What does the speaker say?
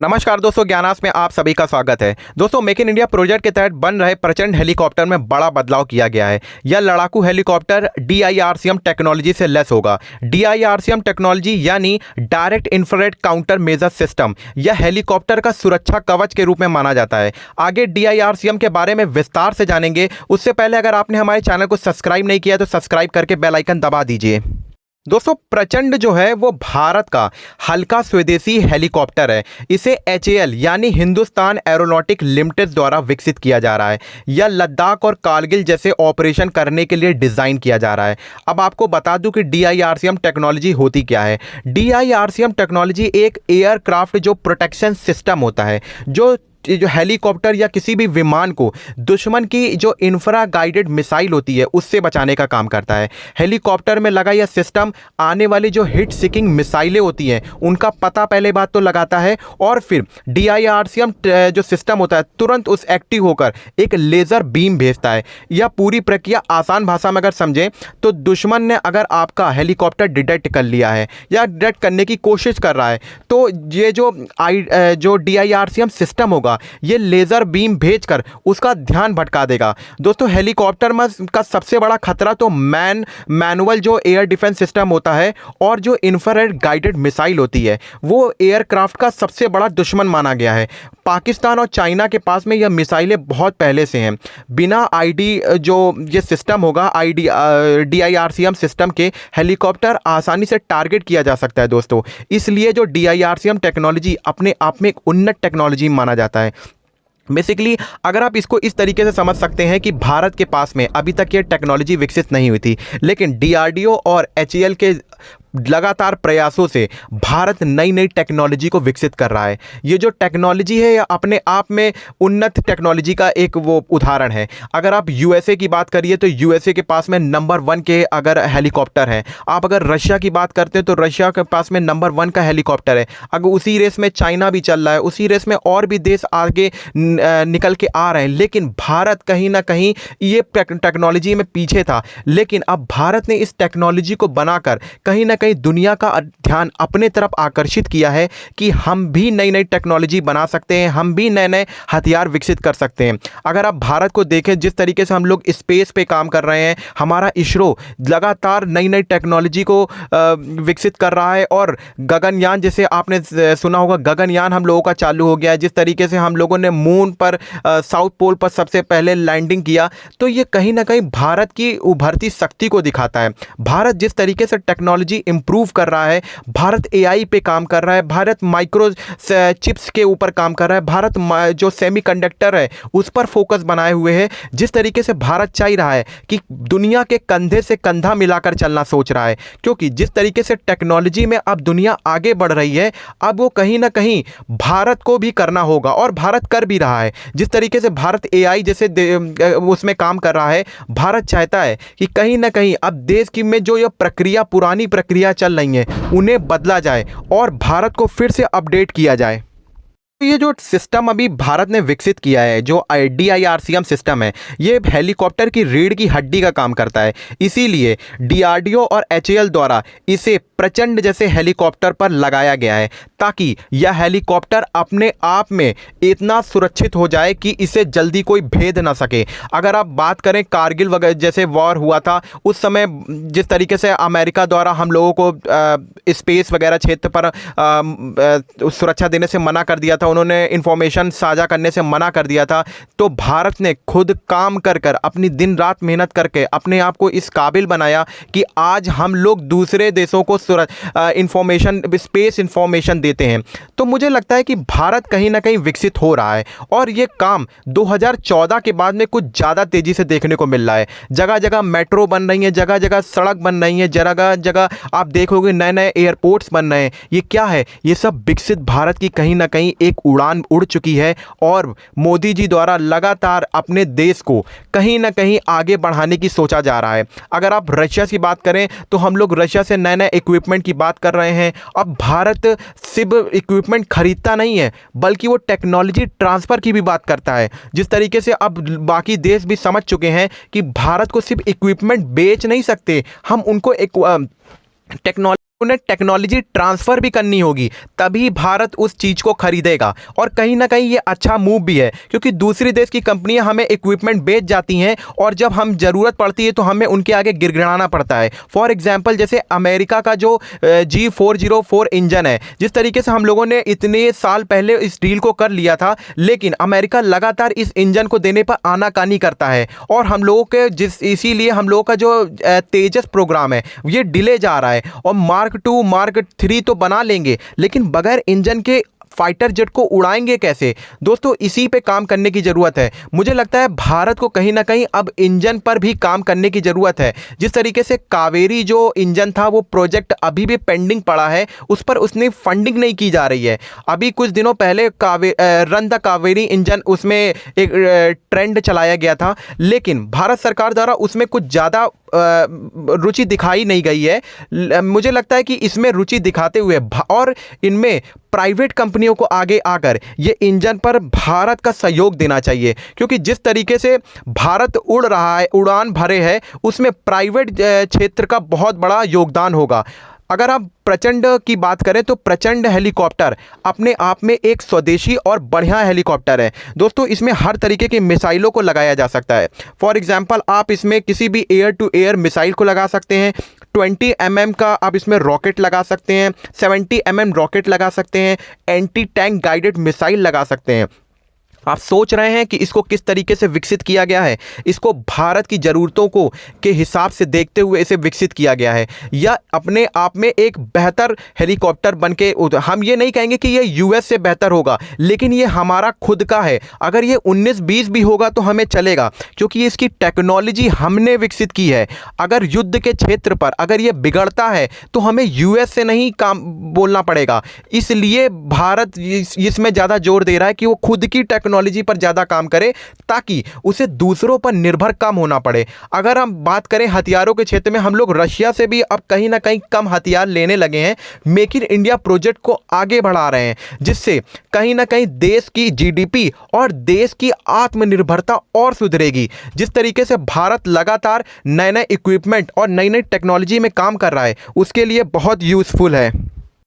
नमस्कार दोस्तों, ज्ञानास में आप सभी का स्वागत है। दोस्तों, मेक इन इंडिया प्रोजेक्ट के तहत बन रहे प्रचंड हेलीकॉप्टर में बड़ा बदलाव किया गया है। यह लड़ाकू हेलीकॉप्टर DIRCM टेक्नोलॉजी से लैस होगा। DIRCM टेक्नोलॉजी यानी direct infrared counter measure system, यह हेलीकॉप्टर का सुरक्षा कवच के रूप में माना जाता है। आगे DIRCM के बारे में विस्तार से जानेंगे। उससे पहले अगर आपने हमारे चैनल को सब्सक्राइब नहीं किया तो सब्सक्राइब करके बेल आइकन दबा दीजिए। दोस्तों, प्रचंड जो है वो भारत का हल्का स्वदेशी हेलीकॉप्टर है। इसे HAL यानी हिंदुस्तान एरोनॉटिक लिमिटेड द्वारा विकसित किया जा रहा है। यह लद्दाख और कारगिल जैसे ऑपरेशन करने के लिए डिज़ाइन किया जा रहा है। अब आपको बता दूं कि DIRCM टेक्नोलॉजी होती क्या है। DIRCM टेक्नोलॉजी एक एयरक्राफ्ट जो प्रोटेक्शन सिस्टम होता है, जो हेलीकॉप्टर या किसी भी विमान को दुश्मन की जो इंफ्रा गाइडेड मिसाइल होती है उससे बचाने का काम करता है। हेलीकॉप्टर में लगा यह सिस्टम आने वाली जो हिट सीकिंग मिसाइलें होती हैं उनका पता पहले बात तो लगाता है, और फिर DIRCM जो सिस्टम होता है तुरंत उस एक्टिव होकर एक लेज़र बीम भेजता है। यह पूरी प्रक्रिया आसान भाषा में अगर समझें तो दुश्मन ने अगर आपका हेलीकॉप्टर डिटेक्ट कर लिया है या डिटेक्ट करने की कोशिश कर रहा है तो ये जो DIRCM सिस्टम होगा ये लेज़र बीम भेजकर उसका ध्यान भटका देगा। दोस्तों, हेलीकॉप्टर में का सबसे बड़ा खतरा तो मैनुअल जो एयर डिफेंस सिस्टम होता है और जो इंफ्रारेड गाइडेड मिसाइल होती है वो एयरक्राफ्ट का सबसे बड़ा दुश्मन माना गया है। पाकिस्तान और चाइना के पास में यह मिसाइलें बहुत पहले से हैं। बिना जो ये सिस्टम होगा DIRCM सिस्टम के हेलीकॉप्टर आसानी से टारगेट किया जा सकता है। दोस्तों, इसलिए जो DIRCM टेक्नोलॉजी अपने आप में एक उन्नत टेक्नोलॉजी माना जाता है। बेसिकली अगर आप इसको इस तरीके से समझ सकते हैं कि भारत के पास में अभी तक ये टेक्नोलॉजी विकसित नहीं हुई थी, लेकिन DRDO और HAL के लगातार प्रयासों से भारत नई नई टेक्नोलॉजी को विकसित कर रहा है। ये जो टेक्नोलॉजी है यह अपने आप में उन्नत टेक्नोलॉजी का एक वो उदाहरण है। अगर आप USA की बात करिए तो USA के पास में नंबर 1 के अगर हेलीकॉप्टर हैं। आप अगर रशिया की बात करते हैं तो रशिया के पास में नंबर 1 का हेलीकॉप्टर है। अगर उसी रेस में चाइना भी चल रहा है, उसी रेस में और भी देश आगे निकल के आ रहे हैं, लेकिन भारत कहीं ना कहीं ये टेक्नोलॉजी में पीछे था। लेकिन अब भारत ने इस टेक्नोलॉजी को बनाकर कहीं ना कहीं दुनिया का ध्यान अपने तरफ आकर्षित किया है कि हम भी नई नई टेक्नोलॉजी बना सकते हैं, हम भी नए नए हथियार विकसित कर सकते हैं। अगर आप भारत को देखें, जिस तरीके से हम लोग स्पेस पे काम कर रहे हैं, हमारा इसरो लगातार नई नई टेक्नोलॉजी को विकसित कर रहा है। और गगनयान, जैसे आपने सुना होगा, गगनयान हम लोगों का चालू हो गया है। जिस तरीके से हम लोगों ने मून पर साउथ पोल पर सबसे पहले लैंडिंग किया, तो ये कहीं ना कहीं भारत की उभरती शक्ति को दिखाता है। भारत जिस तरीके से टेक्नोलॉजी इंप्रूव कर रहा है, भारत AI पे काम कर रहा है, भारत माइक्रो चिप्स के ऊपर काम कर रहा है, भारत जो सेमीकंडक्टर है उस पर फोकस बनाए हुए है। जिस तरीके से भारत चाह रहा है कि दुनिया के कंधे से कंधा मिलाकर चलना सोच रहा है, क्योंकि जिस तरीके से टेक्नोलॉजी में अब दुनिया आगे बढ़ रही है, अब वो कहीं ना कहीं भारत को भी करना होगा और भारत कर भी रहा है। जिस तरीके से भारत AI जैसे उसमें काम कर रहा है, भारत चाहता है कि कहीं ना कहीं अब देश की में जो ये प्रक्रिया, पुरानी प्रक्रिया चल रही हैं उन्हें बदला जाए और भारत को फिर से अपडेट किया जाए। ये जो सिस्टम अभी भारत ने विकसित किया है, जो DIRCM सिस्टम है, ये हेलीकॉप्टर की रीढ़ की हड्डी का काम करता है। इसीलिए DRDO और HAL द्वारा इसे प्रचंड जैसे हेलीकॉप्टर पर लगाया गया है, ताकि यह हेलीकॉप्टर अपने आप में इतना सुरक्षित हो जाए कि इसे जल्दी कोई भेद ना सके। अगर आप बात करें कारगिल वगैरह जैसे वॉर हुआ था, उस समय जिस तरीके से अमेरिका द्वारा हम लोगों को स्पेस वगैरह क्षेत्र पर सुरक्षा देने से मना कर दिया था, उन्होंने इंफॉर्मेशन साझा करने से मना कर दिया था, तो भारत ने खुद काम कर कर अपनी दिन रात मेहनत करके अपने आप को इस काबिल बनाया कि आज हम लोग दूसरे देशों को इंफॉर्मेशन, स्पेस इंफॉर्मेशन देते हैं। तो मुझे लगता है कि भारत कहीं ना कहीं विकसित हो रहा है और ये काम 2014 के बाद में कुछ ज़्यादा तेज़ी से देखने को मिल रहा है। जगह जगह मेट्रो बन रही है, जगह जगह सड़क बन रही है, जगह जगह आप देखोगे नए नए एयरपोर्ट्स बन रहे हैं। ये क्या है? ये सब विकसित भारत की कहीं ना कहीं एक उड़ान उड़ चुकी है और मोदी जी द्वारा लगातार अपने देश को कहीं ना कहीं आगे बढ़ाने की सोचा जा रहा है। अगर आप रशिया की बात करें तो हम लोग रशिया से नए नए इक्विपमेंट की बात कर रहे हैं। अब भारत सिर्फ इक्विपमेंट खरीदता नहीं है, बल्कि वो टेक्नोलॉजी ट्रांसफ़र की भी बात करता है। जिस तरीके से अब बाकी देश भी समझ चुके हैं कि भारत को सिर्फ इक्विपमेंट बेच नहीं सकते, हम उनको एक टेक्नोलॉजी उन्हें टेक्नोलॉजी ट्रांसफ़र भी करनी होगी, तभी भारत उस चीज़ को खरीदेगा। और कहीं ना कहीं ये अच्छा मूव भी है, क्योंकि दूसरी देश की कंपनियां हमें इक्विपमेंट बेच जाती हैं और जब हम ज़रूरत पड़ती है तो हमें उनके आगे गिड़गिड़ाना पड़ता है। फॉर एग्जांपल जैसे अमेरिका का जो G404 इंजन है, जिस तरीके से हम लोगों ने इतने साल पहले इस डील को कर लिया था, लेकिन अमेरिका लगातार इस इंजन को देने पर आनाकानी करता है और हम लोगों के इसीलिए हम लोगों का जो तेजस प्रोग्राम है ये डिले जा रहा है। और मार्क 2 मार्क 3 तो बना लेंगे, लेकिन बगैर इंजन के फाइटर जेट को उड़ाएंगे कैसे? दोस्तों इसी पे काम करने की ज़रूरत है। मुझे लगता है भारत को कहीं ना कहीं अब इंजन पर भी काम करने की ज़रूरत है। जिस तरीके से कावेरी जो इंजन था वो प्रोजेक्ट अभी भी पेंडिंग पड़ा है, उस पर उसने फंडिंग नहीं की जा रही है। अभी कुछ दिनों पहले रन द कावेरी इंजन उसमें एक ट्रेंड चलाया गया था, लेकिन भारत सरकार द्वारा उसमें कुछ ज़्यादा रुचि दिखाई नहीं गई है। मुझे लगता है कि इसमें रुचि दिखाते हुए और इनमें प्राइवेट कंपनियों को आगे आकर ये इंजन पर भारत का सहयोग देना चाहिए, क्योंकि जिस तरीके से भारत उड़ रहा है, उड़ान भरे है, उसमें प्राइवेट क्षेत्र का बहुत बड़ा योगदान होगा। अगर आप प्रचंड की बात करें तो प्रचंड हेलीकॉप्टर अपने आप में एक स्वदेशी और बढ़िया हेलीकॉप्टर है। दोस्तों इसमें हर तरीके की मिसाइलों को लगाया जा सकता है। फॉर एग्जांपल आप इसमें किसी भी एयर टू एयर मिसाइल को लगा सकते हैं, 20 mm का आप इसमें रॉकेट लगा सकते हैं, 70 mm रॉकेट लगा सकते हैं, एंटी टैंक गाइडेड मिसाइल लगा सकते हैं। आप सोच रहे हैं कि इसको किस तरीके से विकसित किया गया है? इसको भारत की ज़रूरतों को के हिसाब से देखते हुए इसे विकसित किया गया है। यह अपने आप में एक बेहतर हेलीकॉप्टर बनके, हम ये नहीं कहेंगे कि ये यूएस से बेहतर होगा, लेकिन ये हमारा खुद का है। अगर ये 19-20 भी होगा तो हमें चलेगा, क्योंकि इसकी टेक्नोलॉजी हमने विकसित की है। अगर युद्ध के क्षेत्र पर अगर ये बिगड़ता है तो हमें यूएस से नहीं काम बोलना पड़ेगा। इसलिए भारत इसमें ज़्यादा जोर दे रहा है कि वो खुद की टेक्नोलॉजी पर ज्यादा काम करे, ताकि उसे दूसरों पर निर्भर कम होना पड़े। अगर हम बात करें हथियारों के क्षेत्र में, हम लोग रशिया से भी अब कहीं ना कहीं कम हथियार लेने लगे हैं। मेक इन इंडिया प्रोजेक्ट को आगे बढ़ा रहे हैं, जिससे कहीं ना कहीं देश की जीडीपी और देश की आत्मनिर्भरता और सुधरेगी। जिस तरीके से भारत लगातार नए नए इक्विपमेंट और नई नई टेक्नोलॉजी में काम कर रहा है, उसके लिए बहुत यूजफुल है।